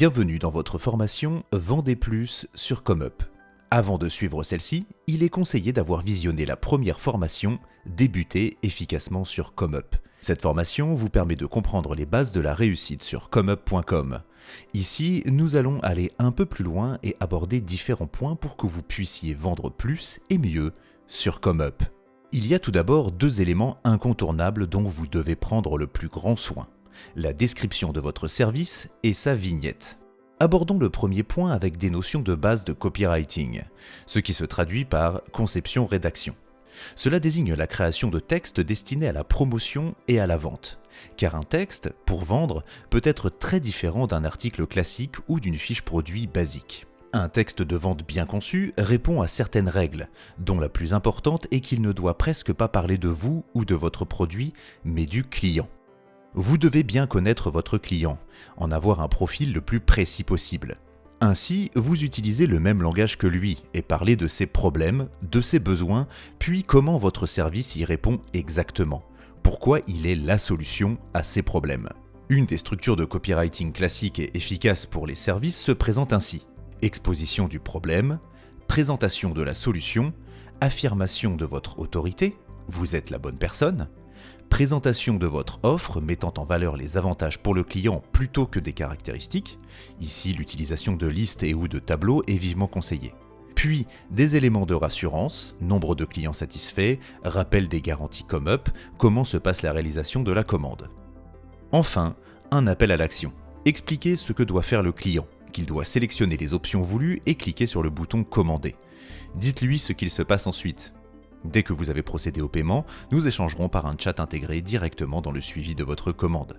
Bienvenue dans votre formation Vendez plus sur ComeUp. Avant de suivre celle-ci, il est conseillé d'avoir visionné la première formation Débuter efficacement sur ComeUp. Cette formation vous permet de comprendre les bases de la réussite sur comeup.com. Ici, nous allons aller un peu plus loin et aborder différents points pour que vous puissiez vendre plus et mieux sur ComeUp. Il y a tout d'abord deux éléments incontournables dont vous devez prendre le plus grand soin: la description de votre service et sa vignette. Abordons le premier point avec des notions de base de copywriting, ce qui se traduit par conception-rédaction. Cela désigne la création de textes destinés à la promotion et à la vente, car un texte, pour vendre, peut être très différent d'un article classique ou d'une fiche produit basique. Un texte de vente bien conçu répond à certaines règles, dont la plus importante est qu'il ne doit presque pas parler de vous ou de votre produit, mais du client. Vous devez bien connaître votre client, en avoir un profil le plus précis possible. Ainsi, vous utilisez le même langage que lui et parlez de ses problèmes, de ses besoins, puis comment votre service y répond exactement. Pourquoi il est la solution à ses problèmes. Une des structures de copywriting classiques et efficaces pour les services se présente ainsi: exposition du problème, présentation de la solution, affirmation de votre autorité, vous êtes la bonne personne, présentation de votre offre mettant en valeur les avantages pour le client plutôt que des caractéristiques, ici l'utilisation de listes et ou de tableaux est vivement conseillée. Puis des éléments de rassurance, nombre de clients satisfaits, rappel des garanties ComeUp, comment se passe la réalisation de la commande. Enfin, un appel à l'action. Expliquez ce que doit faire le client, qu'il doit sélectionner les options voulues et cliquer sur le bouton commander. Dites-lui ce qu'il se passe ensuite. Dès que vous avez procédé au paiement, nous échangerons par un chat intégré directement dans le suivi de votre commande.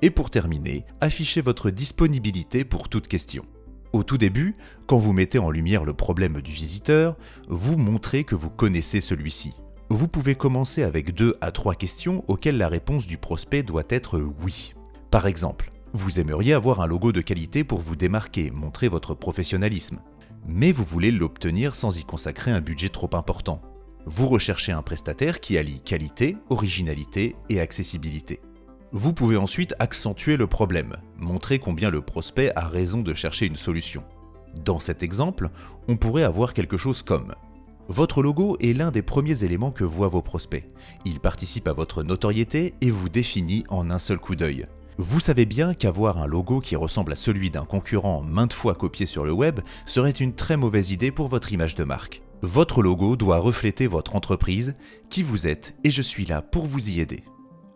Et pour terminer, affichez votre disponibilité pour toute question. Au tout début, quand vous mettez en lumière le problème du visiteur, vous montrez que vous connaissez celui-ci. Vous pouvez commencer avec 2 à 3 questions auxquelles la réponse du prospect doit être oui. Par exemple, vous aimeriez avoir un logo de qualité pour vous démarquer, montrer votre professionnalisme. Mais vous voulez l'obtenir sans y consacrer un budget trop important. Vous recherchez un prestataire qui allie qualité, originalité et accessibilité. Vous pouvez ensuite accentuer le problème, montrer combien le prospect a raison de chercher une solution. Dans cet exemple, on pourrait avoir quelque chose comme: votre logo est l'un des premiers éléments que voient vos prospects. Il participe à votre notoriété et vous définit en un seul coup d'œil. Vous savez bien qu'avoir un logo qui ressemble à celui d'un concurrent maintes fois copié sur le web serait une très mauvaise idée pour votre image de marque. Votre logo doit refléter votre entreprise, qui vous êtes, et je suis là pour vous y aider.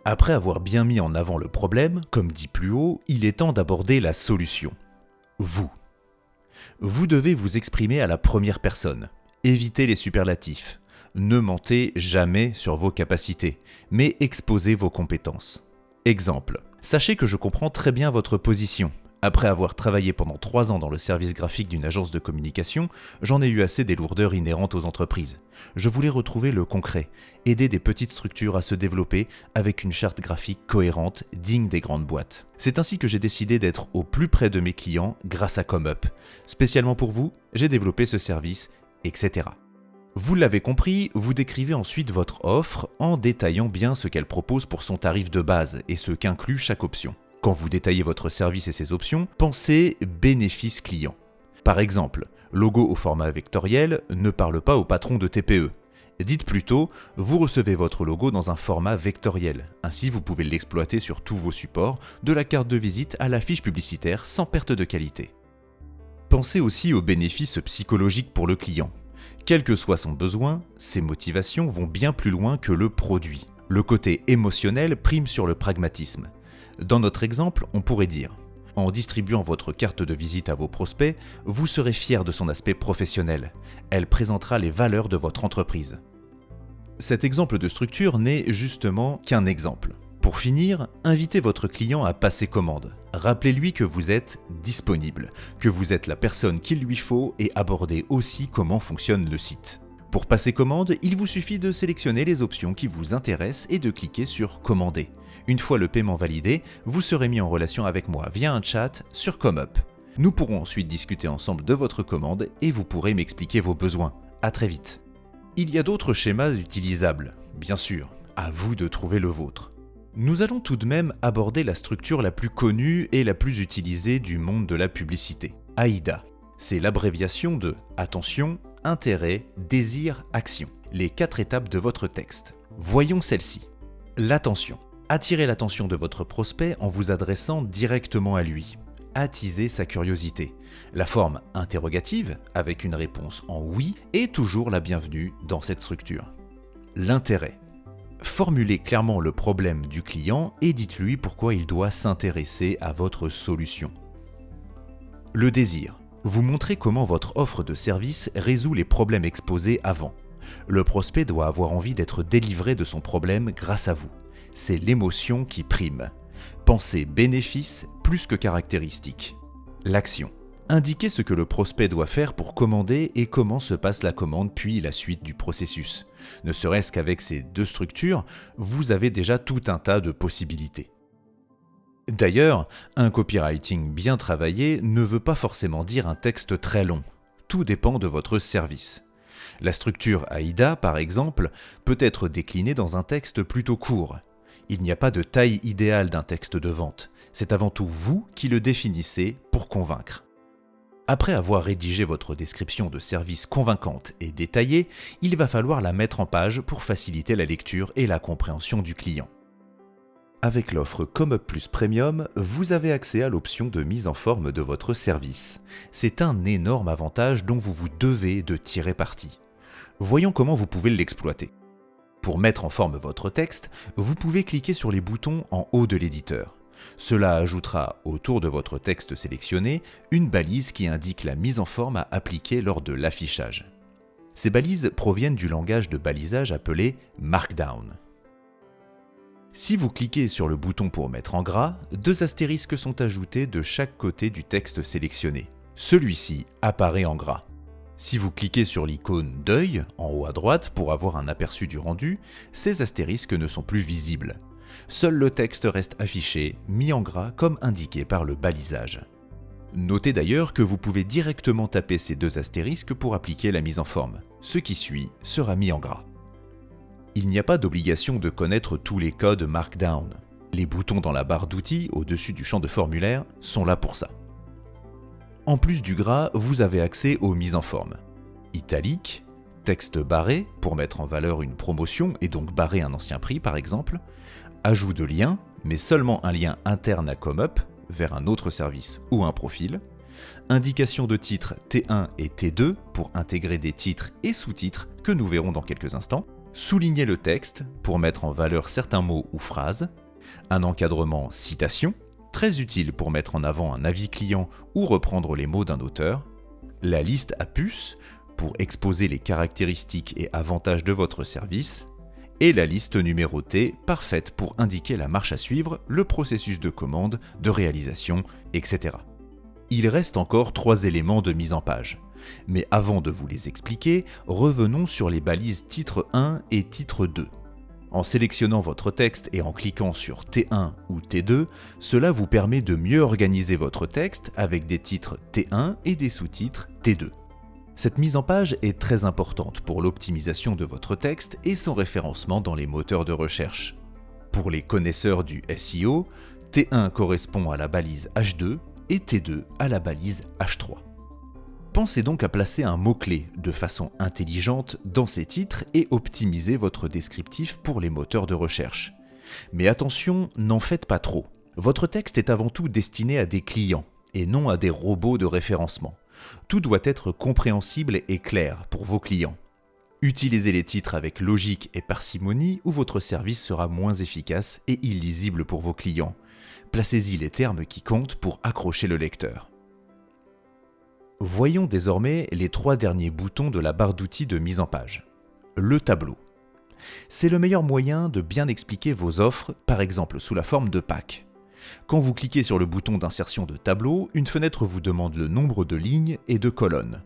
Après avoir bien mis en avant le problème, comme dit plus haut, il est temps d'aborder la solution. Vous. Vous devez vous exprimer à la première personne. Évitez les superlatifs. Ne mentez jamais sur vos capacités, mais exposez vos compétences. Exemple. Sachez que je comprends très bien votre position. Après avoir travaillé pendant 3 ans dans le service graphique d'une agence de communication, j'en ai eu assez des lourdeurs inhérentes aux entreprises. Je voulais retrouver le concret, aider des petites structures à se développer avec une charte graphique cohérente, digne des grandes boîtes. C'est ainsi que j'ai décidé d'être au plus près de mes clients grâce à ComeUp. Spécialement pour vous, j'ai développé ce service, etc. Vous l'avez compris, vous décrivez ensuite votre offre en détaillant bien ce qu'elle propose pour son tarif de base et ce qu'inclut chaque option. Quand vous détaillez votre service et ses options, pensez bénéfice client. Par exemple, logo au format vectoriel ne parle pas au patron de TPE. Dites plutôt, vous recevez votre logo dans un format vectoriel. Ainsi, vous pouvez l'exploiter sur tous vos supports, de la carte de visite à la fiche publicitaire sans perte de qualité. Pensez aussi aux bénéfices psychologiques pour le client. Quel que soit son besoin, ses motivations vont bien plus loin que le produit. Le côté émotionnel prime sur le pragmatisme. Dans notre exemple, on pourrait dire: en distribuant votre carte de visite à vos prospects, vous serez fier de son aspect professionnel. Elle présentera les valeurs de votre entreprise. Cet exemple de structure n'est justement qu'un exemple. Pour finir, invitez votre client à passer commande. Rappelez-lui que vous êtes disponible, que vous êtes la personne qu'il lui faut et abordez aussi comment fonctionne le site. Pour passer commande, il vous suffit de sélectionner les options qui vous intéressent et de cliquer sur commander. Une fois le paiement validé, vous serez mis en relation avec moi via un chat sur ComeUp. Nous pourrons ensuite discuter ensemble de votre commande et vous pourrez m'expliquer vos besoins. À très vite. Il y a d'autres schémas utilisables, bien sûr, à vous de trouver le vôtre. Nous allons tout de même aborder la structure la plus connue et la plus utilisée du monde de la publicité, AIDA. C'est l'abréviation de attention, intérêt, désir, action. Les 4 étapes de votre texte. Voyons celle-ci. L'attention. Attirez l'attention de votre prospect en vous adressant directement à lui. Attiser sa curiosité. La forme interrogative, avec une réponse en oui, est toujours la bienvenue dans cette structure. L'intérêt. Formulez clairement le problème du client et dites-lui pourquoi il doit s'intéresser à votre solution. Le désir. Vous montrez comment votre offre de service résout les problèmes exposés avant. Le prospect doit avoir envie d'être délivré de son problème grâce à vous. C'est l'émotion qui prime. Pensez bénéfice plus que caractéristique. L'action. Indiquez ce que le prospect doit faire pour commander et comment se passe la commande puis la suite du processus. Ne serait-ce qu'avec ces 2 structures, vous avez déjà tout un tas de possibilités. D'ailleurs, un copywriting bien travaillé ne veut pas forcément dire un texte très long. Tout dépend de votre service. La structure AIDA, par exemple, peut être déclinée dans un texte plutôt court. Il n'y a pas de taille idéale d'un texte de vente. C'est avant tout vous qui le définissez pour convaincre. Après avoir rédigé votre description de service convaincante et détaillée, il va falloir la mettre en page pour faciliter la lecture et la compréhension du client. Avec l'offre ComeUp Plus Premium, vous avez accès à l'option de mise en forme de votre service. C'est un énorme avantage dont vous vous devez de tirer parti. Voyons comment vous pouvez l'exploiter. Pour mettre en forme votre texte, vous pouvez cliquer sur les boutons en haut de l'éditeur. Cela ajoutera autour de votre texte sélectionné une balise qui indique la mise en forme à appliquer lors de l'affichage. Ces balises proviennent du langage de balisage appelé Markdown. Si vous cliquez sur le bouton pour mettre en gras, 2 astérisques sont ajoutés de chaque côté du texte sélectionné. Celui-ci apparaît en gras. Si vous cliquez sur l'icône d'œil en haut à droite pour avoir un aperçu du rendu, ces astérisques ne sont plus visibles. Seul le texte reste affiché, mis en gras comme indiqué par le balisage. Notez d'ailleurs que vous pouvez directement taper ces 2 astérisques pour appliquer la mise en forme. Ce qui suit sera mis en gras. Il n'y a pas d'obligation de connaître tous les codes Markdown. Les boutons dans la barre d'outils au-dessus du champ de formulaire sont là pour ça. En plus du gras, vous avez accès aux mises en forme. Italique, texte barré pour mettre en valeur une promotion et donc barrer un ancien prix par exemple, ajout de lien, mais seulement un lien interne à ComeUp vers un autre service ou un profil, indication de titres T1 et T2 pour intégrer des titres et sous-titres que nous verrons dans quelques instants, souligner le texte pour mettre en valeur certains mots ou phrases, un encadrement citation, très utile pour mettre en avant un avis client ou reprendre les mots d'un auteur, la liste à puces pour exposer les caractéristiques et avantages de votre service, et la liste numérotée parfaite pour indiquer la marche à suivre, le processus de commande, de réalisation, etc. Il reste encore 3 éléments de mise en page. Mais avant de vous les expliquer, revenons sur les balises titre 1 et titre 2. En sélectionnant votre texte et en cliquant sur T1 ou T2, cela vous permet de mieux organiser votre texte avec des titres T1 et des sous-titres T2. Cette mise en page est très importante pour l'optimisation de votre texte et son référencement dans les moteurs de recherche. Pour les connaisseurs du SEO, T1 correspond à la balise H2 et T2 à la balise H3. Pensez donc à placer un mot-clé de façon intelligente dans ces titres et optimiser votre descriptif pour les moteurs de recherche. Mais attention, n'en faites pas trop. Votre texte est avant tout destiné à des clients et non à des robots de référencement. Tout doit être compréhensible et clair pour vos clients. Utilisez les titres avec logique et parcimonie ou votre service sera moins efficace et illisible pour vos clients. Placez-y les termes qui comptent pour accrocher le lecteur. Voyons désormais les 3 derniers boutons de la barre d'outils de mise en page. Le tableau. C'est le meilleur moyen de bien expliquer vos offres, par exemple sous la forme de packs. Quand vous cliquez sur le bouton d'insertion de tableau, une fenêtre vous demande le nombre de lignes et de colonnes.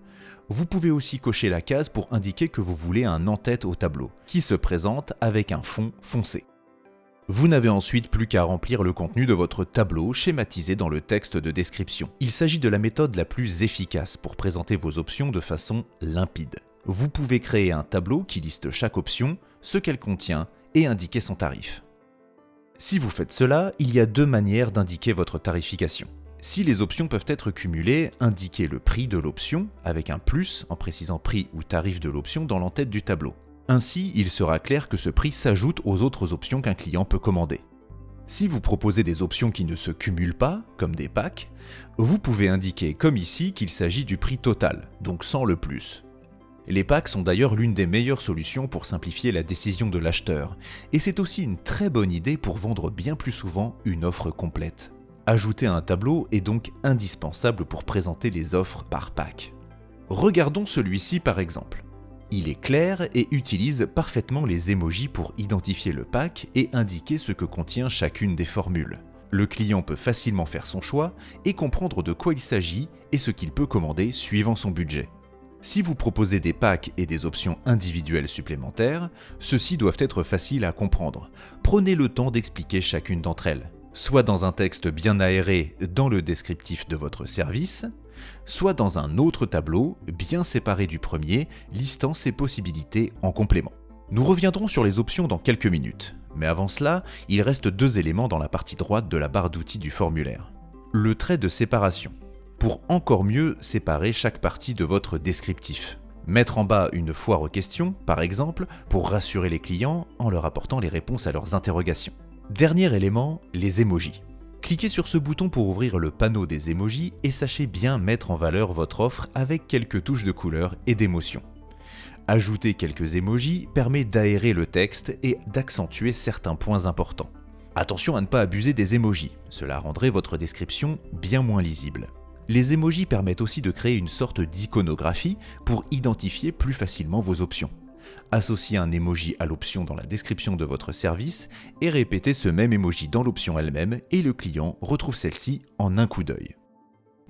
Vous pouvez aussi cocher la case pour indiquer que vous voulez un en-tête au tableau, qui se présente avec un fond foncé. Vous n'avez ensuite plus qu'à remplir le contenu de votre tableau schématisé dans le texte de description. Il s'agit de la méthode la plus efficace pour présenter vos options de façon limpide. Vous pouvez créer un tableau qui liste chaque option, ce qu'elle contient et indiquer son tarif. Si vous faites cela, il y a deux manières d'indiquer votre tarification. Si les options peuvent être cumulées, indiquez le prix de l'option avec un plus en précisant prix ou tarif de l'option dans l'entête du tableau. Ainsi, il sera clair que ce prix s'ajoute aux autres options qu'un client peut commander. Si vous proposez des options qui ne se cumulent pas, comme des packs, vous pouvez indiquer comme ici qu'il s'agit du prix total, donc sans le plus. Les packs sont d'ailleurs l'une des meilleures solutions pour simplifier la décision de l'acheteur, et c'est aussi une très bonne idée pour vendre bien plus souvent une offre complète. Ajouter un tableau est donc indispensable pour présenter les offres par pack. Regardons celui-ci par exemple. Il est clair et utilise parfaitement les emojis pour identifier le pack et indiquer ce que contient chacune des formules. Le client peut facilement faire son choix et comprendre de quoi il s'agit et ce qu'il peut commander suivant son budget. Si vous proposez des packs et des options individuelles supplémentaires, ceux-ci doivent être faciles à comprendre. Prenez le temps d'expliquer chacune d'entre elles, soit dans un texte bien aéré dans le descriptif de votre service, soit dans un autre tableau bien séparé du premier, listant ses possibilités en complément. Nous reviendrons sur les options dans quelques minutes, mais avant cela, il reste deux éléments dans la partie droite de la barre d'outils du formulaire. Le trait de séparation, pour encore mieux séparer chaque partie de votre descriptif. Mettre en bas une foire aux questions, par exemple, pour rassurer les clients en leur apportant les réponses à leurs interrogations. Dernier élément, les emojis. Cliquez sur ce bouton pour ouvrir le panneau des emojis et sachez bien mettre en valeur votre offre avec quelques touches de couleur et d'émotion. Ajouter quelques emojis permet d'aérer le texte et d'accentuer certains points importants. Attention à ne pas abuser des emojis, cela rendrait votre description bien moins lisible. Les emojis permettent aussi de créer une sorte d'iconographie pour identifier plus facilement vos options. Associez un emoji à l'option dans la description de votre service et répétez ce même emoji dans l'option elle-même et le client retrouve celle-ci en un coup d'œil.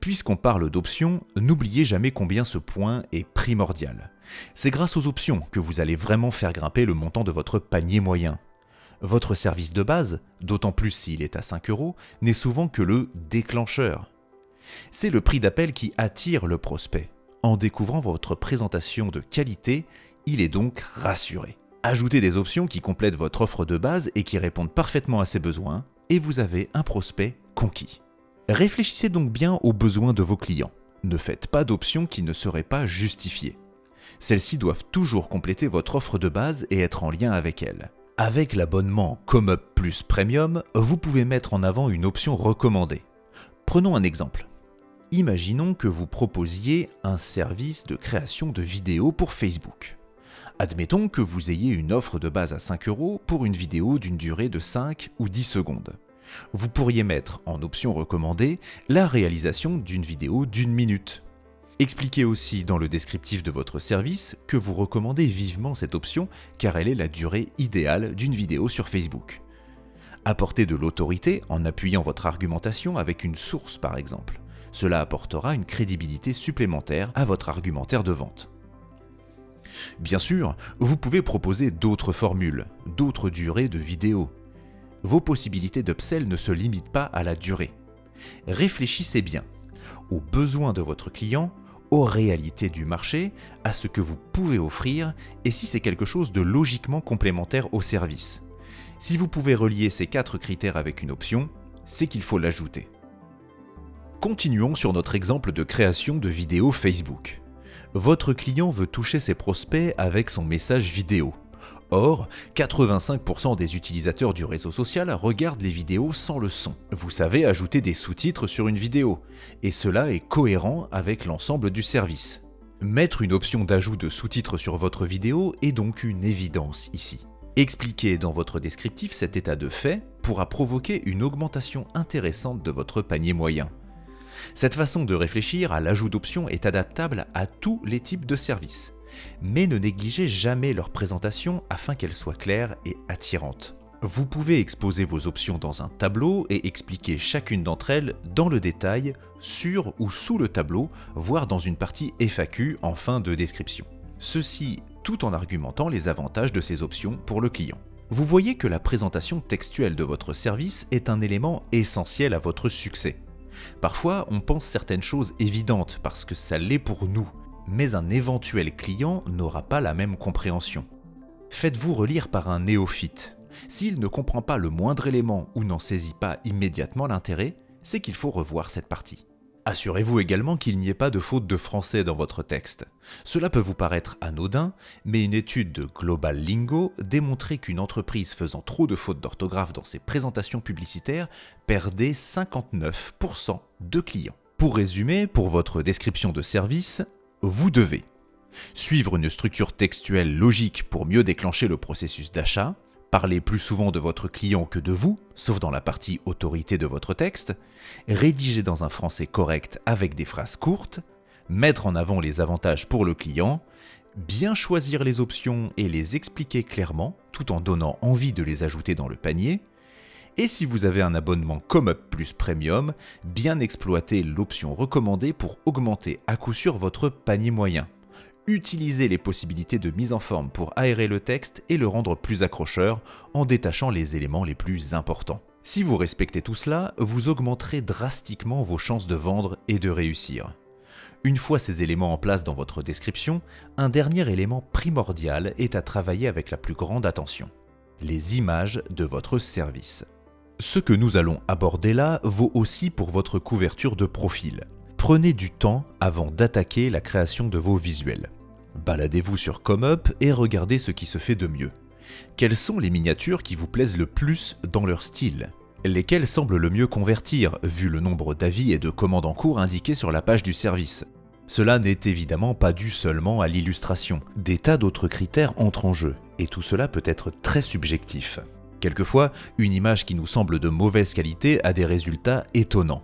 Puisqu'on parle d'options, n'oubliez jamais combien ce point est primordial. C'est grâce aux options que vous allez vraiment faire grimper le montant de votre panier moyen. Votre service de base, d'autant plus s'il est à 5 €, n'est souvent que le déclencheur. C'est le prix d'appel qui attire le prospect. En découvrant votre présentation de qualité, il est donc rassuré. Ajoutez des options qui complètent votre offre de base et qui répondent parfaitement à ses besoins, et vous avez un prospect conquis. Réfléchissez donc bien aux besoins de vos clients. Ne faites pas d'options qui ne seraient pas justifiées. Celles-ci doivent toujours compléter votre offre de base et être en lien avec elle. Avec l'abonnement ComUp Plus Premium, vous pouvez mettre en avant une option recommandée. Prenons un exemple. Imaginons que vous proposiez un service de création de vidéos pour Facebook. Admettons que vous ayez une offre de base à 5 € pour une vidéo d'une durée de 5 ou 10 secondes. Vous pourriez mettre en option recommandée la réalisation d'une vidéo d'1 minute. Expliquez aussi dans le descriptif de votre service que vous recommandez vivement cette option car elle est la durée idéale d'une vidéo sur Facebook. Apportez de l'autorité en appuyant votre argumentation avec une source par exemple. Cela apportera une crédibilité supplémentaire à votre argumentaire de vente. Bien sûr, vous pouvez proposer d'autres formules, d'autres durées de vidéos. Vos possibilités d'upsell ne se limitent pas à la durée. Réfléchissez bien aux besoins de votre client, aux réalités du marché, à ce que vous pouvez offrir et si c'est quelque chose de logiquement complémentaire au service. Si vous pouvez relier ces 4 critères avec une option, c'est qu'il faut l'ajouter. Continuons sur notre exemple de création de vidéos Facebook. Votre client veut toucher ses prospects avec son message vidéo. Or, 85% des utilisateurs du réseau social regardent les vidéos sans le son. Vous savez ajouter des sous-titres sur une vidéo, et cela est cohérent avec l'ensemble du service. Mettre une option d'ajout de sous-titres sur votre vidéo est donc une évidence ici. Expliquer dans votre descriptif cet état de fait pourra provoquer une augmentation intéressante de votre panier moyen. Cette façon de réfléchir à l'ajout d'options est adaptable à tous les types de services. Mais ne négligez jamais leur présentation afin qu'elle soit claire et attirante. Vous pouvez exposer vos options dans un tableau et expliquer chacune d'entre elles dans le détail, sur ou sous le tableau, voire dans une partie FAQ en fin de description. Ceci tout en argumentant les avantages de ces options pour le client. Vous voyez que la présentation textuelle de votre service est un élément essentiel à votre succès. Parfois, on pense certaines choses évidentes parce que ça l'est pour nous, mais un éventuel client n'aura pas la même compréhension. Faites-vous relire par un néophyte. S'il ne comprend pas le moindre élément ou n'en saisit pas immédiatement l'intérêt, c'est qu'il faut revoir cette partie. Assurez-vous également qu'il n'y ait pas de faute de français dans votre texte. Cela peut vous paraître anodin, mais une étude de Global Lingo démontrait qu'une entreprise faisant trop de fautes d'orthographe dans ses présentations publicitaires perdait 59% de clients. Pour résumer, pour votre description de service, vous devez suivre une structure textuelle logique pour mieux déclencher le processus d'achat, parler plus souvent de votre client que de vous, sauf dans la partie autorité de votre texte, rédiger dans un français correct avec des phrases courtes, mettre en avant les avantages pour le client, bien choisir les options et les expliquer clairement tout en donnant envie de les ajouter dans le panier, et si vous avez un abonnement ComUp Plus Premium, bien exploiter l'option recommandée pour augmenter à coup sûr votre panier moyen. Utilisez les possibilités de mise en forme pour aérer le texte et le rendre plus accrocheur en détachant les éléments les plus importants. Si vous respectez tout cela, vous augmenterez drastiquement vos chances de vendre et de réussir. Une fois ces éléments en place dans votre description, un dernier élément primordial est à travailler avec la plus grande attention: les images de votre service. Ce que nous allons aborder là vaut aussi pour votre couverture de profil. Prenez du temps avant d'attaquer la création de vos visuels. Baladez-vous sur ComUp et regardez ce qui se fait de mieux. Quelles sont les miniatures qui vous plaisent le plus dans leur style? Lesquelles semblent le mieux convertir, vu le nombre d'avis et de commandes en cours indiqués sur la page du service? Cela n'est évidemment pas dû seulement à l'illustration. Des tas d'autres critères entrent en jeu, et tout cela peut être très subjectif. Quelquefois, une image qui nous semble de mauvaise qualité a des résultats étonnants.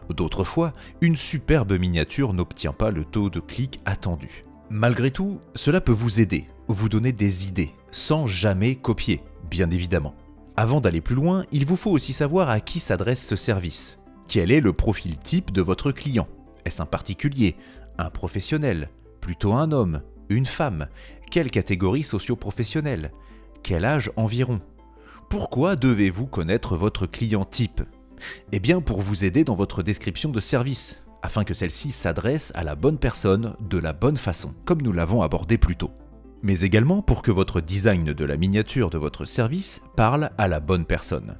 D'autres fois, une superbe miniature n'obtient pas le taux de clic attendu. Malgré tout, cela peut vous aider, vous donner des idées, sans jamais copier, bien évidemment. Avant d'aller plus loin, il vous faut aussi savoir à qui s'adresse ce service. Quel est le profil type de votre client? Est-ce un particulier, un professionnel, plutôt un homme, une femme? Quelle catégorie socio-professionnelle? Quel âge environ? Pourquoi devez-vous connaître votre client type? Eh bien pour vous aider dans votre description de service, afin que celle-ci s'adresse à la bonne personne de la bonne façon, comme nous l'avons abordé plus tôt. Mais également pour que votre design de la miniature de votre service parle à la bonne personne.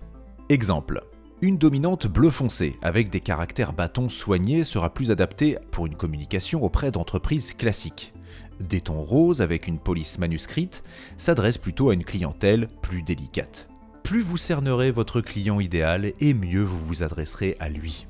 Exemple, une dominante bleu foncé avec des caractères bâtons soignés sera plus adaptée pour une communication auprès d'entreprises classiques. Des tons roses avec une police manuscrite s'adressent plutôt à une clientèle plus délicate. Plus vous cernerez votre client idéal et mieux vous vous adresserez à lui.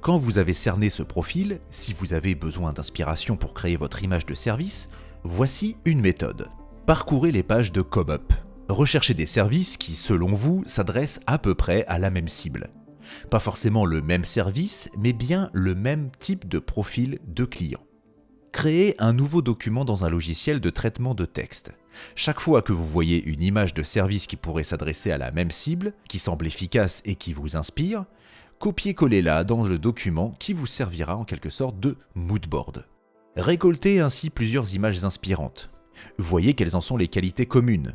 Quand vous avez cerné ce profil, si vous avez besoin d'inspiration pour créer votre image de service, voici une méthode. Parcourez les pages de ComUp. Recherchez des services qui, selon vous, s'adressent à peu près à la même cible. Pas forcément le même service, mais bien le même type de profil de client. Créez un nouveau document dans un logiciel de traitement de texte. Chaque fois que vous voyez une image de service qui pourrait s'adresser à la même cible, qui semble efficace et qui vous inspire, copiez-collez-la dans le document qui vous servira en quelque sorte de moodboard. Récoltez ainsi plusieurs images inspirantes. Voyez quelles en sont les qualités communes.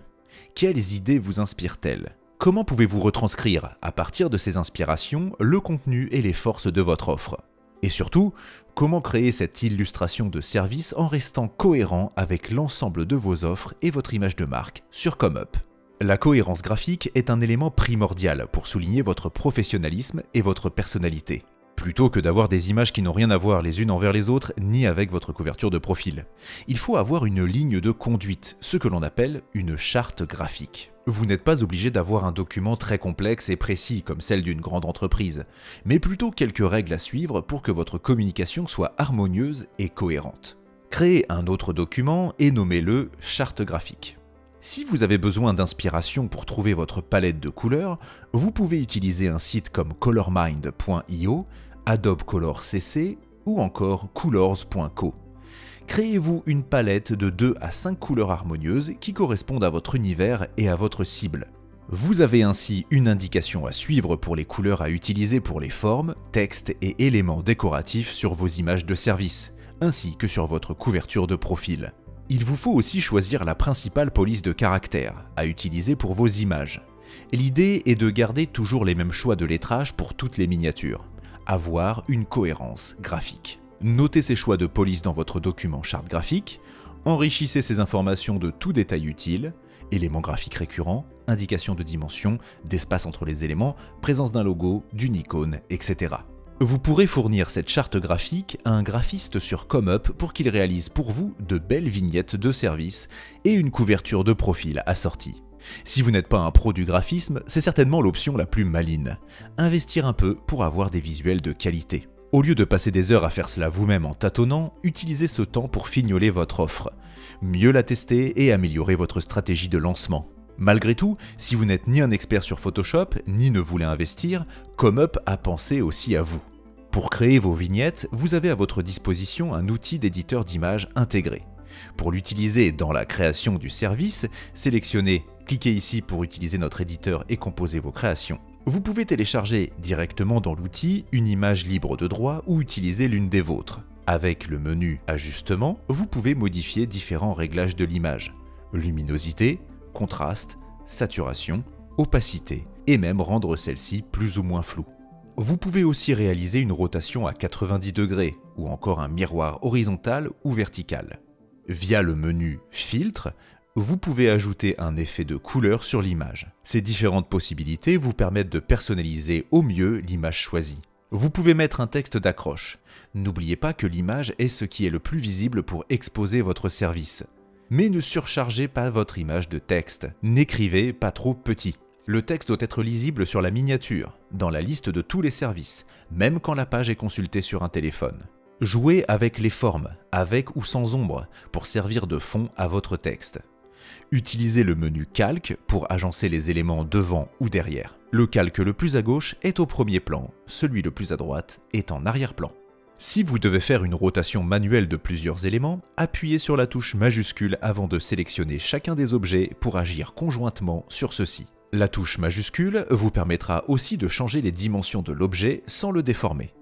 Quelles idées vous inspirent-elles? Comment pouvez-vous retranscrire, à partir de ces inspirations, le contenu et les forces de votre offre? Et surtout, comment créer cette illustration de service en restant cohérent avec l'ensemble de vos offres et votre image de marque sur ComUp. La cohérence graphique est un élément primordial pour souligner votre professionnalisme et votre personnalité, plutôt que d'avoir des images qui n'ont rien à voir les unes envers les autres ni avec votre couverture de profil. Il faut avoir une ligne de conduite, ce que l'on appelle une charte graphique. Vous n'êtes pas obligé d'avoir un document très complexe et précis comme celle d'une grande entreprise, mais plutôt quelques règles à suivre pour que votre communication soit harmonieuse et cohérente. Créez un autre document et nommez-le charte graphique. Si vous avez besoin d'inspiration pour trouver votre palette de couleurs, vous pouvez utiliser un site comme colormind.io, Adobe Color CC ou encore colors.co. Créez-vous une palette de 2 à 5 couleurs harmonieuses qui correspondent à votre univers et à votre cible. Vous avez ainsi une indication à suivre pour les couleurs à utiliser pour les formes, textes et éléments décoratifs sur vos images de service, ainsi que sur votre couverture de profil. Il vous faut aussi choisir la principale police de caractères à utiliser pour vos images. L'idée est de garder toujours les mêmes choix de lettrage pour toutes les miniatures, avoir une cohérence graphique. Notez ces choix de police dans votre document charte graphique, enrichissez ces informations de tout détail utile Éléments graphiques récurrents, indication de dimension, d'espace entre les éléments, présence d'un logo, d'une icône, etc. Vous pourrez fournir cette charte graphique à un graphiste sur ComeUp pour qu'il réalise pour vous de belles vignettes de service et une couverture de profil assortie. Si vous n'êtes pas un pro du graphisme, c'est certainement l'option la plus maligne. Investir un peu pour avoir des visuels de qualité. Au lieu de passer des heures à faire cela vous-même en tâtonnant, utilisez ce temps pour fignoler votre offre, mieux la tester et améliorer votre stratégie de lancement. Malgré tout, si vous n'êtes ni un expert sur Photoshop, ni ne voulez investir, ComeUp a pensé aussi à vous. Pour créer vos vignettes, vous avez à votre disposition un outil d'éditeur d'images intégré. Pour l'utiliser dans la création du service, cliquez ici pour utiliser notre éditeur et composer vos créations. Vous pouvez télécharger directement dans l'outil une image libre de droit ou utiliser l'une des vôtres. Avec le menu Ajustement, vous pouvez modifier différents réglages de l'image. Luminosité, contraste, saturation, opacité, et même rendre celle-ci plus ou moins floue. Vous pouvez aussi réaliser une rotation à 90 degrés, ou encore un miroir horizontal ou vertical. Via le menu Filtre, vous pouvez ajouter un effet de couleur sur l'image. Ces différentes possibilités vous permettent de personnaliser au mieux l'image choisie. Vous pouvez mettre un texte d'accroche. N'oubliez pas que l'image est ce qui est le plus visible pour exposer votre service. Mais ne surchargez pas votre image de texte. N'écrivez pas trop petit. Le texte doit être lisible sur la miniature, dans la liste de tous les services, même quand la page est consultée sur un téléphone. Jouez avec les formes, avec ou sans ombre, pour servir de fond à votre texte. Utilisez le menu Calque pour agencer les éléments devant ou derrière. Le calque le plus à gauche est au premier plan, celui le plus à droite est en arrière-plan. Si vous devez faire une rotation manuelle de plusieurs éléments, appuyez sur la touche majuscule avant de sélectionner chacun des objets pour agir conjointement sur ceux-ci. La touche majuscule vous permettra aussi de changer les dimensions de l'objet sans le déformer.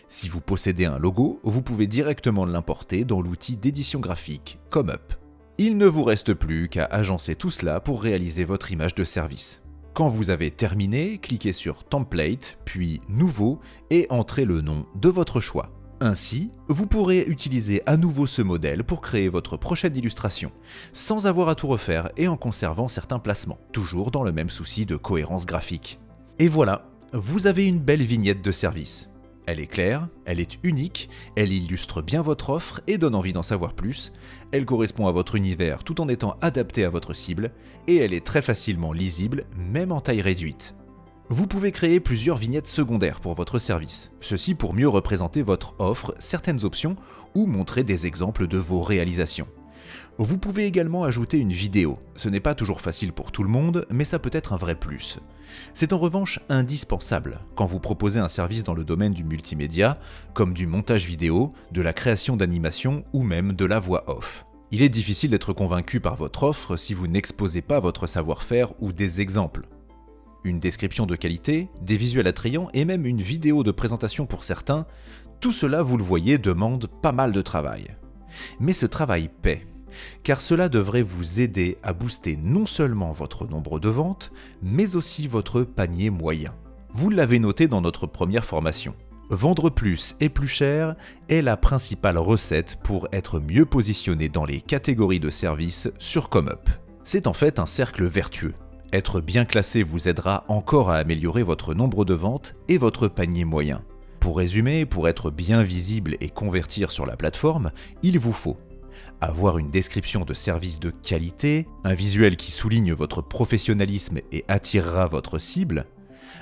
Si vous possédez un logo, vous pouvez directement l'importer dans l'outil d'édition graphique ComeUp. Il ne vous reste plus qu'à agencer tout cela pour réaliser votre image de service. Quand vous avez terminé, cliquez sur Template, puis Nouveau et entrez le nom de votre choix. Ainsi, vous pourrez utiliser à nouveau ce modèle pour créer votre prochaine illustration, sans avoir à tout refaire et en conservant certains placements, toujours dans le même souci de cohérence graphique. Et voilà, vous avez une belle vignette de service. Elle est claire, elle est unique, elle illustre bien votre offre et donne envie d'en savoir plus, elle correspond à votre univers tout en étant adaptée à votre cible, et elle est très facilement lisible, même en taille réduite. Vous pouvez créer plusieurs vignettes secondaires pour votre service, ceci pour mieux représenter votre offre, certaines options ou montrer des exemples de vos réalisations. Vous pouvez également ajouter une vidéo, ce n'est pas toujours facile pour tout le monde, mais ça peut être un vrai plus. C'est en revanche indispensable quand vous proposez un service dans le domaine du multimédia, comme du montage vidéo, de la création d'animations ou même de la voix off. Il est difficile d'être convaincu par votre offre si vous n'exposez pas votre savoir-faire ou des exemples. Une description de qualité, des visuels attrayants et même une vidéo de présentation pour certains, tout cela, vous le voyez, demande pas mal de travail. Mais ce travail paie, car cela devrait vous aider à booster non seulement votre nombre de ventes, mais aussi votre panier moyen. Vous l'avez noté dans notre première formation. Vendre plus et plus cher est la principale recette pour être mieux positionné dans les catégories de services sur ComeUp. C'est en fait un cercle vertueux. Être bien classé vous aidera encore à améliorer votre nombre de ventes et votre panier moyen. Pour résumer, pour être bien visible et convertir sur la plateforme, il vous faut avoir une description de service de qualité, un visuel qui souligne votre professionnalisme et attirera votre cible,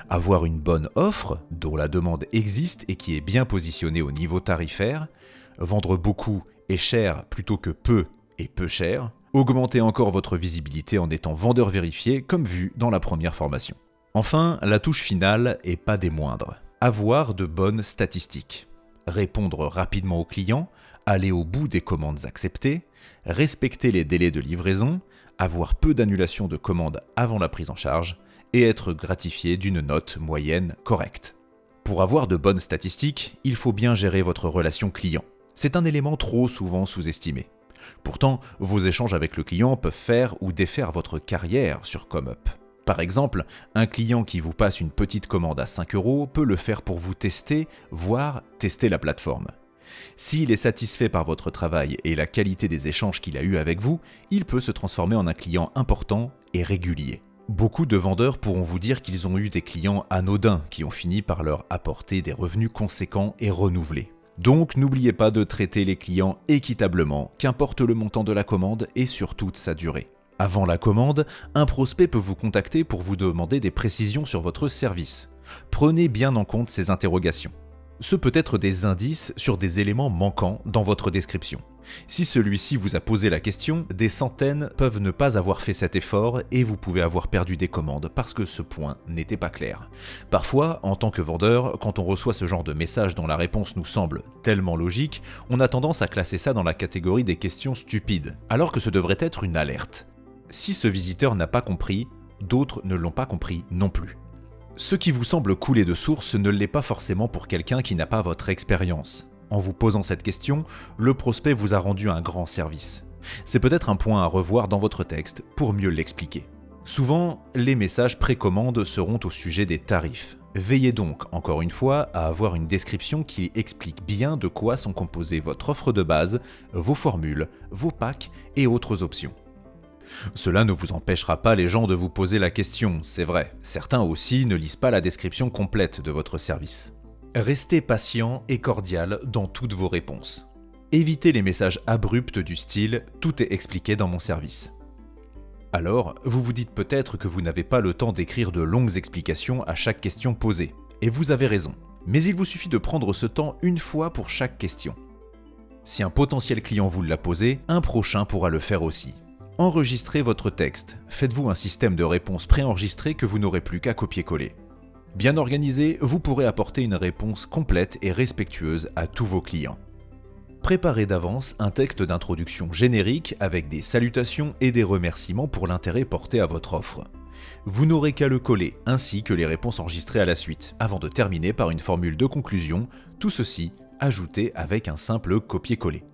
avoir une bonne offre dont la demande existe et qui est bien positionnée au niveau tarifaire, vendre beaucoup et cher plutôt que peu et peu cher, augmenter encore votre visibilité en étant vendeur vérifié comme vu dans la première formation. Enfin, la touche finale et pas des moindres. Avoir de bonnes statistiques. Répondre rapidement aux clients, aller au bout des commandes acceptées, respecter les délais de livraison, avoir peu d'annulations de commandes avant la prise en charge et être gratifié d'une note moyenne correcte. Pour avoir de bonnes statistiques, il faut bien gérer votre relation client. C'est un élément trop souvent sous-estimé. Pourtant, vos échanges avec le client peuvent faire ou défaire votre carrière sur ComeUp. Par exemple, un client qui vous passe une petite commande à 5 € peut le faire pour vous tester, voire tester la plateforme. S'il est satisfait par votre travail et la qualité des échanges qu'il a eus avec vous, il peut se transformer en un client important et régulier. Beaucoup de vendeurs pourront vous dire qu'ils ont eu des clients anodins qui ont fini par leur apporter des revenus conséquents et renouvelés. Donc n'oubliez pas de traiter les clients équitablement, qu'importe le montant de la commande et sur toute sa durée. Avant la commande, un prospect peut vous contacter pour vous demander des précisions sur votre service. Prenez bien en compte ces interrogations. Ce peut être des indices sur des éléments manquants dans votre description. Si celui-ci vous a posé la question, des centaines peuvent ne pas avoir fait cet effort et vous pouvez avoir perdu des commandes parce que ce point n'était pas clair. Parfois, en tant que vendeur, quand on reçoit ce genre de message dont la réponse nous semble tellement logique, on a tendance à classer ça dans la catégorie des questions stupides, alors que ce devrait être une alerte. Si ce visiteur n'a pas compris, d'autres ne l'ont pas compris non plus. Ce qui vous semble couler de source ne l'est pas forcément pour quelqu'un qui n'a pas votre expérience. En vous posant cette question, le prospect vous a rendu un grand service. C'est peut-être un point à revoir dans votre texte pour mieux l'expliquer. Souvent, les messages précommande seront au sujet des tarifs. Veillez donc, encore une fois, à avoir une description qui explique bien de quoi sont composées votre offre de base, vos formules, vos packs et autres options. Cela ne vous empêchera pas les gens de vous poser la question, c'est vrai. Certains aussi ne lisent pas la description complète de votre service. Restez patient et cordial dans toutes vos réponses. Évitez les messages abrupts du style « tout est expliqué dans mon service ». Alors, vous vous dites peut-être que vous n'avez pas le temps d'écrire de longues explications à chaque question posée. Et vous avez raison. Mais il vous suffit de prendre ce temps une fois pour chaque question. Si un potentiel client vous l'a posé, un prochain pourra le faire aussi. Enregistrez votre texte. Faites-vous un système de réponse préenregistré que vous n'aurez plus qu'à copier-coller. Bien organisé, vous pourrez apporter une réponse complète et respectueuse à tous vos clients. Préparez d'avance un texte d'introduction générique avec des salutations et des remerciements pour l'intérêt porté à votre offre. Vous n'aurez qu'à le coller, ainsi que les réponses enregistrées à la suite, avant de terminer par une formule de conclusion, tout ceci ajouté avec un simple copier-coller.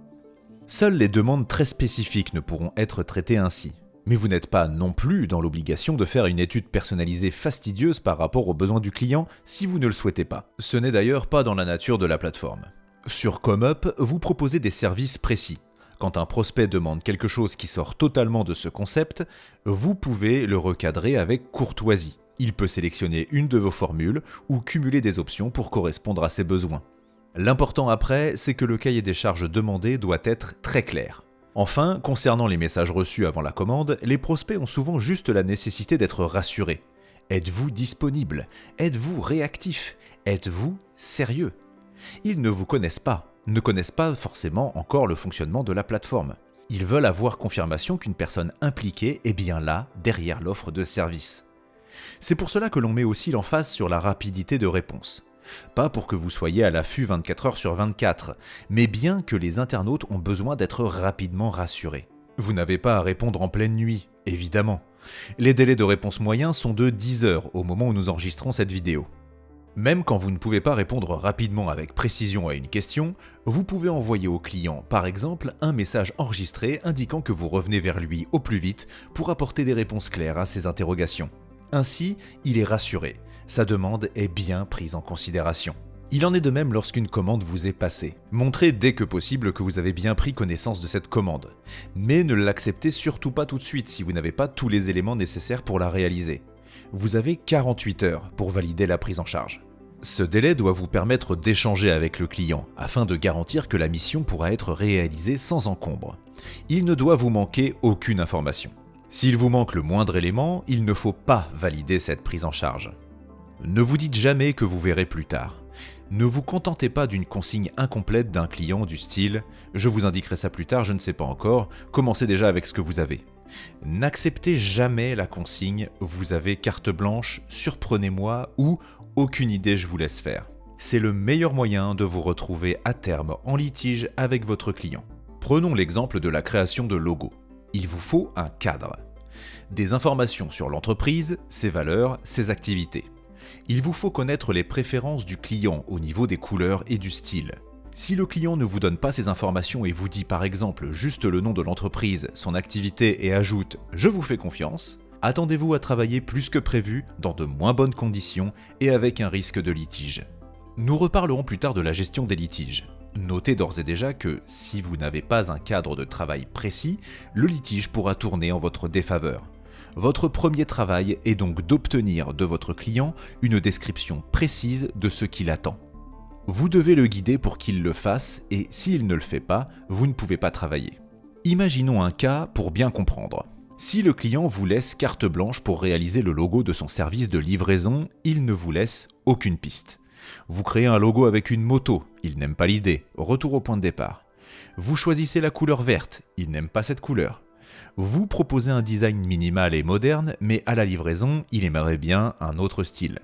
Seules les demandes très spécifiques ne pourront être traitées ainsi. Mais vous n'êtes pas non plus dans l'obligation de faire une étude personnalisée fastidieuse par rapport aux besoins du client si vous ne le souhaitez pas. Ce n'est d'ailleurs pas dans la nature de la plateforme. Sur ComeUp, vous proposez des services précis. Quand un prospect demande quelque chose qui sort totalement de ce concept, vous pouvez le recadrer avec courtoisie. Il peut sélectionner une de vos formules ou cumuler des options pour correspondre à ses besoins. L'important après, c'est que le cahier des charges demandé doit être très clair. Enfin, concernant les messages reçus avant la commande, les prospects ont souvent juste la nécessité d'être rassurés. Êtes-vous disponible? Êtes-vous réactif? Êtes-vous sérieux? Ils ne vous connaissent pas, ne connaissent pas forcément encore le fonctionnement de la plateforme. Ils veulent avoir confirmation qu'une personne impliquée est bien là, derrière l'offre de service. C'est pour cela que l'on met aussi l'emphase sur la rapidité de réponse. Pas pour que vous soyez à l'affût 24 heures sur 24, mais bien que les internautes ont besoin d'être rapidement rassurés. Vous n'avez pas à répondre en pleine nuit, évidemment. Les délais de réponse moyens sont de 10 heures au moment où nous enregistrons cette vidéo. Même quand vous ne pouvez pas répondre rapidement avec précision à une question, vous pouvez envoyer au client, par exemple, un message enregistré indiquant que vous revenez vers lui au plus vite pour apporter des réponses claires à ses interrogations. Ainsi, il est rassuré. Sa demande est bien prise en considération. Il en est de même lorsqu'une commande vous est passée. Montrez dès que possible que vous avez bien pris connaissance de cette commande. Mais ne l'acceptez surtout pas tout de suite si vous n'avez pas tous les éléments nécessaires pour la réaliser. Vous avez 48 heures pour valider la prise en charge. Ce délai doit vous permettre d'échanger avec le client afin de garantir que la mission pourra être réalisée sans encombre. Il ne doit vous manquer aucune information. S'il vous manque le moindre élément, il ne faut pas valider cette prise en charge. Ne vous dites jamais que vous verrez plus tard. Ne vous contentez pas d'une consigne incomplète d'un client du style « je vous indiquerai ça plus tard, je ne sais pas encore, commencez déjà avec ce que vous avez ». N'acceptez jamais la consigne « vous avez carte blanche, surprenez-moi » ou « aucune idée, je vous laisse faire ». C'est le meilleur moyen de vous retrouver à terme en litige avec votre client. Prenons l'exemple de la création de logos. Il vous faut un cadre. Des informations sur l'entreprise, ses valeurs, ses activités. Il vous faut connaître les préférences du client au niveau des couleurs et du style. Si le client ne vous donne pas ces informations et vous dit par exemple juste le nom de l'entreprise, son activité et ajoute « je vous fais confiance », attendez-vous à travailler plus que prévu, dans de moins bonnes conditions et avec un risque de litige. Nous reparlerons plus tard de la gestion des litiges. Notez d'ores et déjà que si vous n'avez pas un cadre de travail précis, le litige pourra tourner en votre défaveur. Votre premier travail est donc d'obtenir de votre client une description précise de ce qu'il attend. Vous devez le guider pour qu'il le fasse et s'il ne le fait pas, vous ne pouvez pas travailler. Imaginons un cas pour bien comprendre. Si le client vous laisse carte blanche pour réaliser le logo de son service de livraison, il ne vous laisse aucune piste. Vous créez un logo avec une moto, il n'aime pas l'idée, retour au point de départ. Vous choisissez la couleur verte, il n'aime pas cette couleur. Vous proposez un design minimal et moderne, mais à la livraison, il aimerait bien un autre style.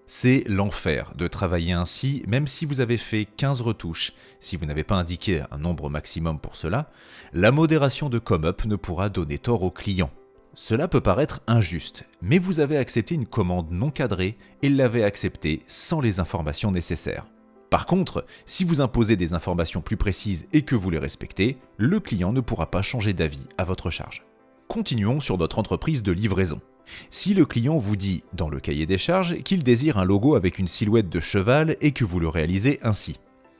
C'est l'enfer de travailler ainsi, même si vous avez fait 15 retouches. Si vous n'avez pas indiqué un nombre maximum pour cela, la modération de ComeUp ne pourra donner tort au client. Cela peut paraître injuste, mais vous avez accepté une commande non cadrée et l'avez acceptée sans les informations nécessaires. Par contre, si vous imposez des informations plus précises et que vous les respectez, le client ne pourra pas changer d'avis à votre charge. Continuons sur notre entreprise de livraison. Si le client vous dit, dans le cahier des charges, qu'il désire un logo avec une silhouette de cheval et que vous le réalisez ainsi.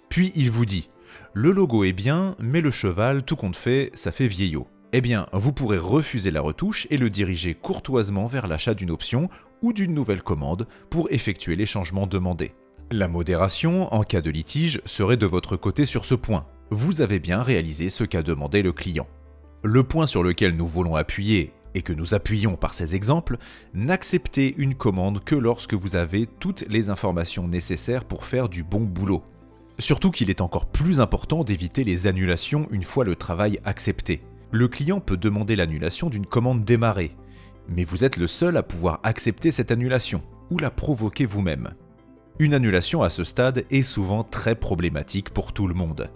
Puis il vous dit « Le logo est bien, mais le cheval, tout compte fait, ça fait vieillot ». Eh bien, vous pourrez refuser la retouche et le diriger courtoisement vers l'achat d'une option ou d'une nouvelle commande pour effectuer les changements demandés. La modération, en cas de litige, serait de votre côté sur ce point. Vous avez bien réalisé ce qu'a demandé le client. Le point sur lequel nous voulons appuyer, et que nous appuyons par ces exemples, n'acceptez une commande que lorsque vous avez toutes les informations nécessaires pour faire du bon boulot. Surtout qu'il est encore plus important d'éviter les annulations une fois le travail accepté. Le client peut demander l'annulation d'une commande démarrée, mais vous êtes le seul à pouvoir accepter cette annulation, ou la provoquer vous-même. Une annulation à ce stade est souvent très problématique pour tout le monde.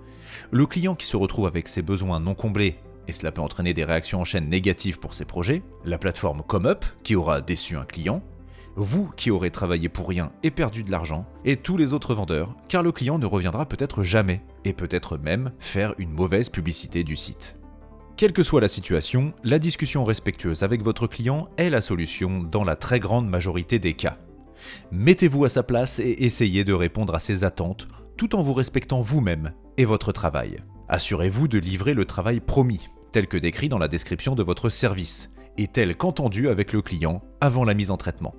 Le client qui se retrouve avec ses besoins non comblés, et cela peut entraîner des réactions en chaîne négatives pour ses projets, la plateforme ComeUp qui aura déçu un client, vous qui aurez travaillé pour rien et perdu de l'argent, et tous les autres vendeurs, car le client ne reviendra peut-être jamais, et peut-être même faire une mauvaise publicité du site. Quelle que soit la situation, la discussion respectueuse avec votre client est la solution dans la très grande majorité des cas. Mettez-vous à sa place et essayez de répondre à ses attentes tout en vous respectant vous-même et votre travail. Assurez-vous de livrer le travail promis, tel que décrit dans la description de votre service, et tel qu'entendu avec le client avant la mise en traitement.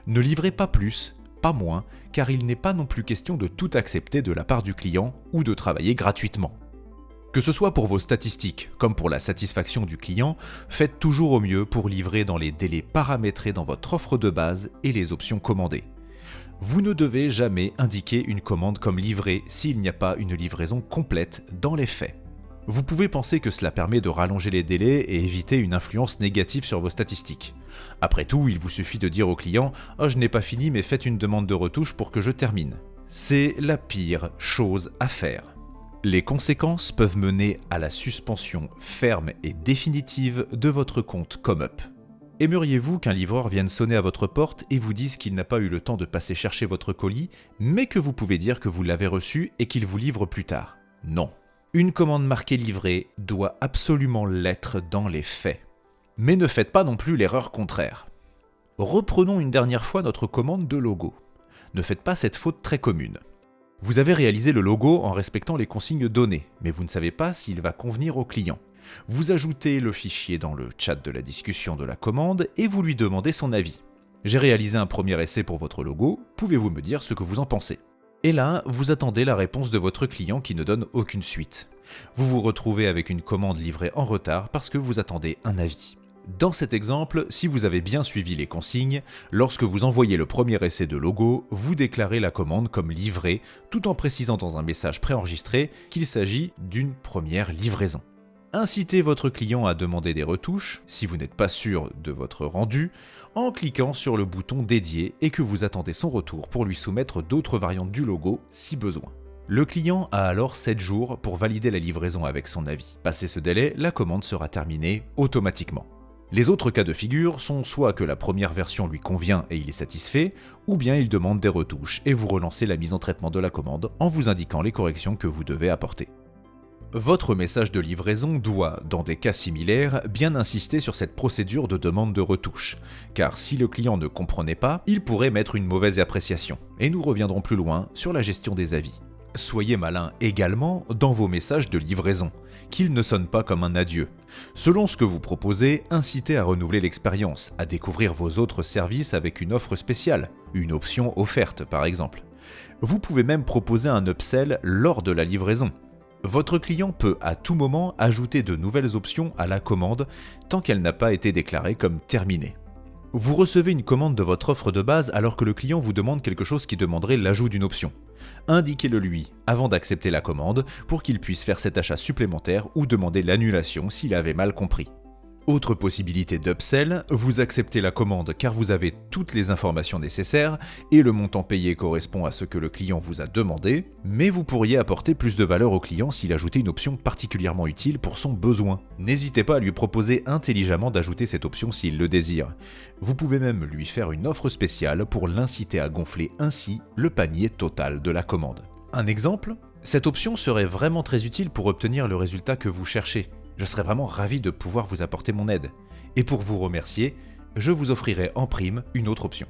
Ne livrez pas plus, pas moins, car il n'est pas non plus question de tout accepter de la part du client ou de travailler gratuitement. Que ce soit pour vos statistiques comme pour la satisfaction du client, faites toujours au mieux pour livrer dans les délais paramétrés dans votre offre de base et les options commandées. Vous ne devez jamais indiquer une commande comme livrée s'il n'y a pas une livraison complète dans les faits. Vous pouvez penser que cela permet de rallonger les délais et éviter une influence négative sur vos statistiques. Après tout, il vous suffit de dire au client « Oh, je n'ai pas fini mais faites une demande de retouche pour que je termine ». C'est la pire chose à faire. Les conséquences peuvent mener à la suspension ferme et définitive de votre compte ComeUp. Aimeriez-vous qu'un livreur vienne sonner à votre porte et vous dise qu'il n'a pas eu le temps de passer chercher votre colis, mais que vous pouvez dire que vous l'avez reçu et qu'il vous livre plus tard? Non. Une commande marquée livrée doit absolument l'être dans les faits. Mais ne faites pas non plus l'erreur contraire. Reprenons une dernière fois notre commande de logo. Ne faites pas cette faute très commune. Vous avez réalisé le logo en respectant les consignes données, mais vous ne savez pas s'il va convenir au client. Vous ajoutez le fichier dans le chat de la discussion de la commande et vous lui demandez son avis. J'ai réalisé un premier essai pour votre logo, pouvez-vous me dire ce que vous en pensez? Et là, vous attendez la réponse de votre client qui ne donne aucune suite. Vous vous retrouvez avec une commande livrée en retard parce que vous attendez un avis. Dans cet exemple, si vous avez bien suivi les consignes, lorsque vous envoyez le premier essai de logo, vous déclarez la commande comme livrée, tout en précisant dans un message préenregistré qu'il s'agit d'une première livraison. Incitez votre client à demander des retouches, si vous n'êtes pas sûr de votre rendu, en cliquant sur le bouton dédié et que vous attendez son retour pour lui soumettre d'autres variantes du logo si besoin. Le client a alors 7 jours pour valider la livraison avec son avis. Passé ce délai, la commande sera terminée automatiquement. Les autres cas de figure sont soit que la première version lui convient et il est satisfait, ou bien il demande des retouches et vous relancez la mise en traitement de la commande en vous indiquant les corrections que vous devez apporter. Votre message de livraison doit, dans des cas similaires, bien insister sur cette procédure de demande de retouche, car si le client ne comprenait pas, il pourrait mettre une mauvaise appréciation, et nous reviendrons plus loin sur la gestion des avis. Soyez malin également dans vos messages de livraison, qu'ils ne sonnent pas comme un adieu. Selon ce que vous proposez, incitez à renouveler l'expérience, à découvrir vos autres services avec une offre spéciale, une option offerte par exemple. Vous pouvez même proposer un upsell lors de la livraison. Votre client peut à tout moment ajouter de nouvelles options à la commande tant qu'elle n'a pas été déclarée comme terminée. Vous recevez une commande de votre offre de base alors que le client vous demande quelque chose qui demanderait l'ajout d'une option. Indiquez-le lui avant d'accepter la commande pour qu'il puisse faire cet achat supplémentaire ou demander l'annulation s'il avait mal compris. Autre possibilité d'upsell, vous acceptez la commande car vous avez toutes les informations nécessaires et le montant payé correspond à ce que le client vous a demandé, mais vous pourriez apporter plus de valeur au client s'il ajoutait une option particulièrement utile pour son besoin. N'hésitez pas à lui proposer intelligemment d'ajouter cette option s'il le désire. Vous pouvez même lui faire une offre spéciale pour l'inciter à gonfler ainsi le panier total de la commande. Un exemple ? Cette option serait vraiment très utile pour obtenir le résultat que vous cherchez. Je serais vraiment ravi de pouvoir vous apporter mon aide. Et pour vous remercier, je vous offrirai en prime une autre option.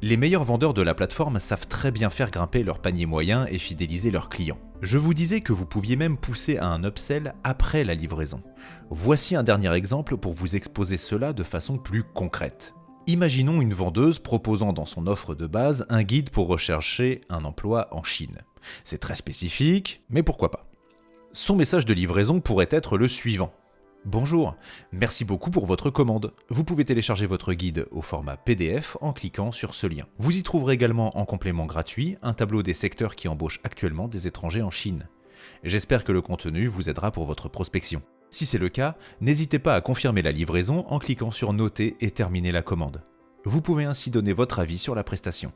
Les meilleurs vendeurs de la plateforme savent très bien faire grimper leur panier moyen et fidéliser leurs clients. Je vous disais que vous pouviez même pousser à un upsell après la livraison. Voici un dernier exemple pour vous exposer cela de façon plus concrète. Imaginons une vendeuse proposant dans son offre de base un guide pour rechercher un emploi en Chine. C'est très spécifique, mais pourquoi pas. Son message de livraison pourrait être le suivant. Bonjour, merci beaucoup pour votre commande. Vous pouvez télécharger votre guide au format PDF en cliquant sur ce lien. Vous y trouverez également en complément gratuit un tableau des secteurs qui embauchent actuellement des étrangers en Chine. J'espère que le contenu vous aidera pour votre prospection. Si c'est le cas, n'hésitez pas à confirmer la livraison en cliquant sur Noter et terminer la commande. Vous pouvez ainsi donner votre avis sur la prestation.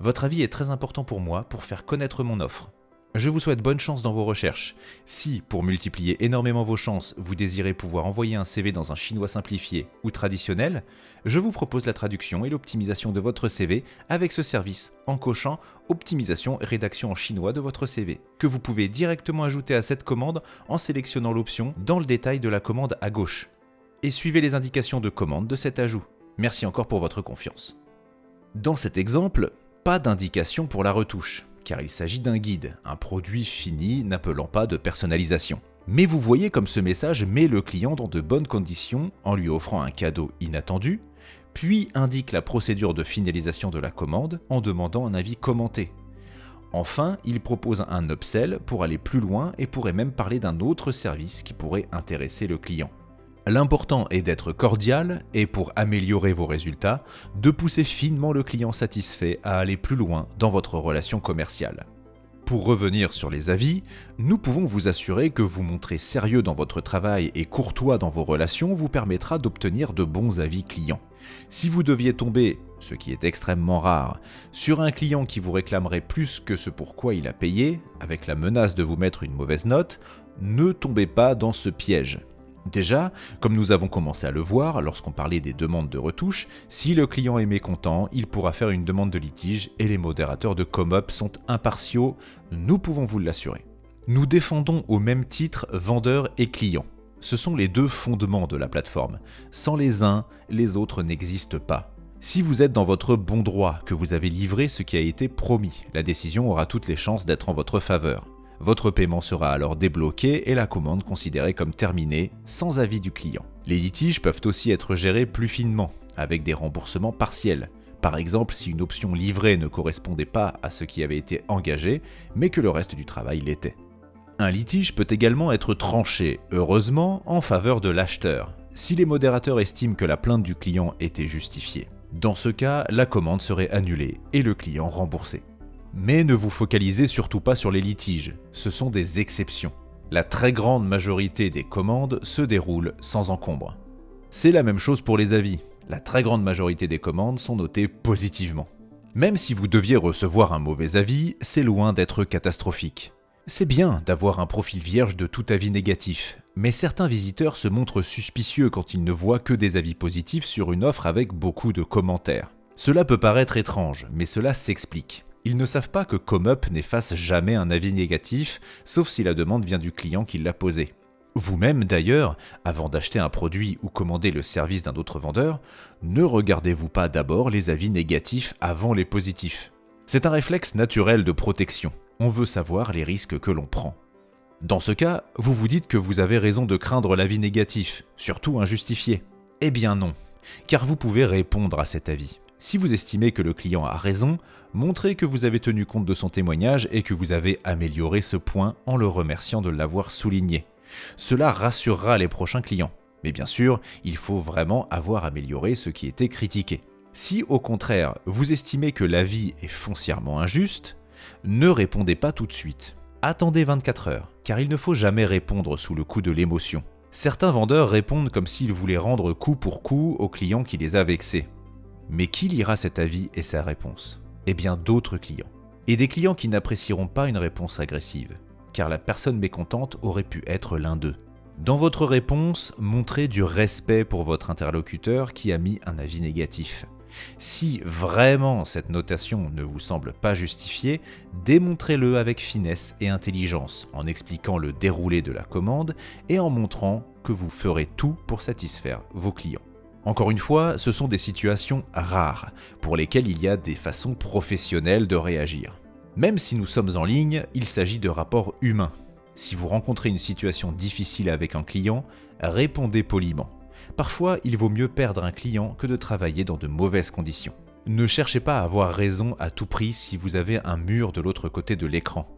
Votre avis est très important pour moi pour faire connaître mon offre. Je vous souhaite bonne chance dans vos recherches. Si, pour multiplier énormément vos chances, vous désirez pouvoir envoyer un CV dans un chinois simplifié ou traditionnel, je vous propose la traduction et l'optimisation de votre CV avec ce service en cochant Optimisation et rédaction en chinois de votre CV, que vous pouvez directement ajouter à cette commande en sélectionnant l'option dans le détail de la commande à gauche. Et suivez les indications de commande de cet ajout. Merci encore pour votre confiance. Dans cet exemple, pas d'indication pour la retouche, car il s'agit d'un guide, un produit fini n'appelant pas de personnalisation. Mais vous voyez comme ce message met le client dans de bonnes conditions en lui offrant un cadeau inattendu, puis indique la procédure de finalisation de la commande en demandant un avis commenté. Enfin, il propose un upsell pour aller plus loin et pourrait même parler d'un autre service qui pourrait intéresser le client. L'important est d'être cordial et pour améliorer vos résultats, de pousser finement le client satisfait à aller plus loin dans votre relation commerciale. Pour revenir sur les avis, nous pouvons vous assurer que vous montrer sérieux dans votre travail et courtois dans vos relations vous permettra d'obtenir de bons avis clients. Si vous deviez tomber, ce qui est extrêmement rare, sur un client qui vous réclamerait plus que ce pour quoi il a payé, avec la menace de vous mettre une mauvaise note, ne tombez pas dans ce piège. Déjà, comme nous avons commencé à le voir lorsqu'on parlait des demandes de retouche, si le client est mécontent, il pourra faire une demande de litige et les modérateurs de ComUp sont impartiaux, nous pouvons vous l'assurer. Nous défendons au même titre vendeurs et clients. Ce sont les deux fondements de la plateforme. Sans les uns, les autres n'existent pas. Si vous êtes dans votre bon droit, que vous avez livré ce qui a été promis, la décision aura toutes les chances d'être en votre faveur. Votre paiement sera alors débloqué et la commande considérée comme terminée, sans avis du client. Les litiges peuvent aussi être gérés plus finement, avec des remboursements partiels. Par exemple, si une option livrée ne correspondait pas à ce qui avait été engagé, mais que le reste du travail l'était. Un litige peut également être tranché, heureusement, en faveur de l'acheteur, si les modérateurs estiment que la plainte du client était justifiée. Dans ce cas, la commande serait annulée et le client remboursé. Mais ne vous focalisez surtout pas sur les litiges, ce sont des exceptions. La très grande majorité des commandes se déroulent sans encombre. C'est la même chose pour les avis, la très grande majorité des commandes sont notées positivement. Même si vous deviez recevoir un mauvais avis, c'est loin d'être catastrophique. C'est bien d'avoir un profil vierge de tout avis négatif, mais certains visiteurs se montrent suspicieux quand ils ne voient que des avis positifs sur une offre avec beaucoup de commentaires. Cela peut paraître étrange, mais cela s'explique. Ils ne savent pas que ComUp n'efface jamais un avis négatif, sauf si la demande vient du client qui l'a posé. Vous-même d'ailleurs, avant d'acheter un produit ou commander le service d'un autre vendeur, ne regardez-vous pas d'abord les avis négatifs avant les positifs. C'est un réflexe naturel de protection. On veut savoir les risques que l'on prend. Dans ce cas, vous vous dites que vous avez raison de craindre l'avis négatif, surtout injustifié. Eh bien non, car vous pouvez répondre à cet avis. Si vous estimez que le client a raison, montrez que vous avez tenu compte de son témoignage et que vous avez amélioré ce point en le remerciant de l'avoir souligné. Cela rassurera les prochains clients. Mais bien sûr, il faut vraiment avoir amélioré ce qui était critiqué. Si au contraire, vous estimez que l'avis est foncièrement injuste, ne répondez pas tout de suite. Attendez 24 heures, car il ne faut jamais répondre sous le coup de l'émotion. Certains vendeurs répondent comme s'ils voulaient rendre coup pour coup au client qui les a vexés. Mais qui lira cet avis et sa réponse? Eh bien d'autres clients. Et des clients qui n'apprécieront pas une réponse agressive, car la personne mécontente aurait pu être l'un d'eux. Dans votre réponse, montrez du respect pour votre interlocuteur qui a mis un avis négatif. Si vraiment cette notation ne vous semble pas justifiée, démontrez-le avec finesse et intelligence, en expliquant le déroulé de la commande et en montrant que vous ferez tout pour satisfaire vos clients. Encore une fois, ce sont des situations rares, pour lesquelles il y a des façons professionnelles de réagir. Même si nous sommes en ligne, il s'agit de rapports humains. Si vous rencontrez une situation difficile avec un client, répondez poliment. Parfois, il vaut mieux perdre un client que de travailler dans de mauvaises conditions. Ne cherchez pas à avoir raison à tout prix si vous avez un mur de l'autre côté de l'écran.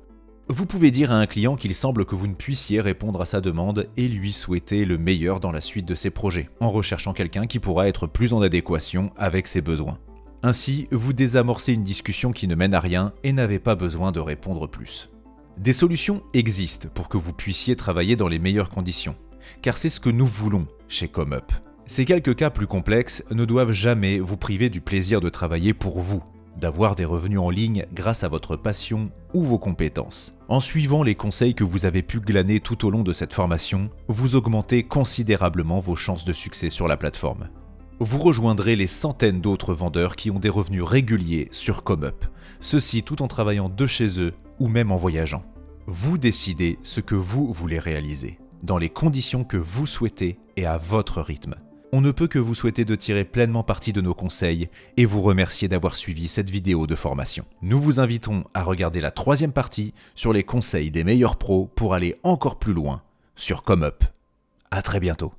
Vous pouvez dire à un client qu'il semble que vous ne puissiez répondre à sa demande et lui souhaiter le meilleur dans la suite de ses projets, en recherchant quelqu'un qui pourra être plus en adéquation avec ses besoins. Ainsi, vous désamorcez une discussion qui ne mène à rien et n'avez pas besoin de répondre plus. Des solutions existent pour que vous puissiez travailler dans les meilleures conditions, car c'est ce que nous voulons chez ComeUp. Ces quelques cas plus complexes ne doivent jamais vous priver du plaisir de travailler pour vous, d'avoir des revenus en ligne grâce à votre passion ou vos compétences. En suivant les conseils que vous avez pu glaner tout au long de cette formation, vous augmentez considérablement vos chances de succès sur la plateforme. Vous rejoindrez les centaines d'autres vendeurs qui ont des revenus réguliers sur ComeUp, ceci tout en travaillant de chez eux ou même en voyageant. Vous décidez ce que vous voulez réaliser, dans les conditions que vous souhaitez et à votre rythme. On ne peut que vous souhaiter de tirer pleinement parti de nos conseils et vous remercier d'avoir suivi cette vidéo de formation. Nous vous invitons à regarder la troisième partie sur les conseils des meilleurs pros pour aller encore plus loin sur ComeUp. À très bientôt.